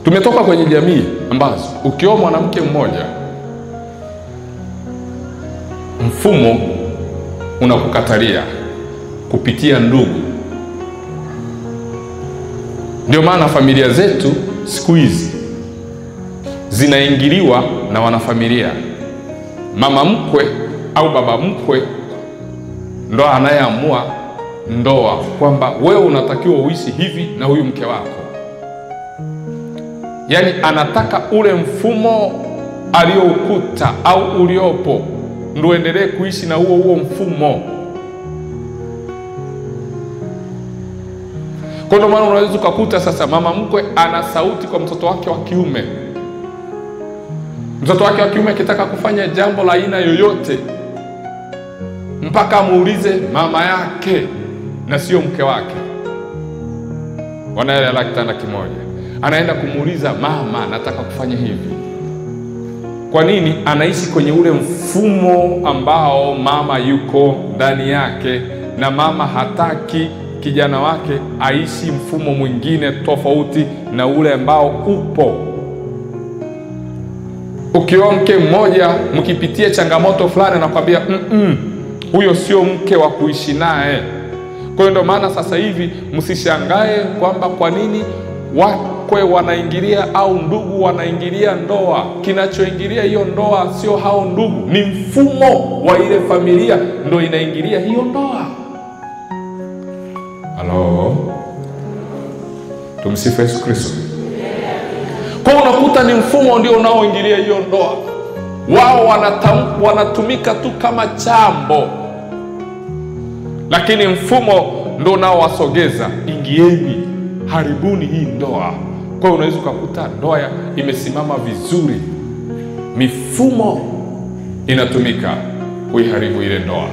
Tumetoka kwenye jamii ambazo ukioa mwanamke mmoja, mfumo unakukatalia kupitia ndugu. Ndio maana familia zetu siku hizi zinaingiliwa na wanafamilia. Mama mkwe au baba mkwe ndo anayeamua ndoa, kwamba wewe unatakiwa uishi hivi na huyu mke wako. Yaani anataka ule mfumo alioukuta au uliopo ndio uendelee kuishi na huo mfumo. Kwa ndio maana unaweza kukuta sasa mama mkwe ana sauti kwa mtoto wake wa kiume. Mtoto wake wa kiume akitaka kufanya jambo la aina yoyote, mpaka muulize mama yake na sio mke wake. Wanaelala kitanda kimoja, anaenda kumuuliza mama, nataka kufanya hivi. Kwa nini? Anaishi kwenye ule mfumo ambao mama yuko ndani yake, na mama hataki kijana wake aishi mfumo mwingine tofauti na ule ambao upo. Ukioa mke mmoja, mkipitia changamoto fulani, anakuambia huyo sio mke wa kuishi naye. Kwa hiyo ndio maana sasa hivi msishangae kwamba kwa nini wakwe wanaingilia au ndugu wanaingilia ndoa. Kinachoingilia hiyo ndoa sio hao ndugu, ni mfumo wa ile familia ndio inaingilia hiyo ndoa. Halo, tumsifu Yesu Kristo. Kwa unakuta ni mfumo ndio unaoingilia hiyo ndoa. Wao wanatumika tu kama chambo, lakini mfumo ndio unaowasogeza, ingieni, haribuni hii ndoa. Kwa hiyo unaweza kukuta ndoa imesimama vizuri, mifumo inatumika kuiharibu ile ndoa.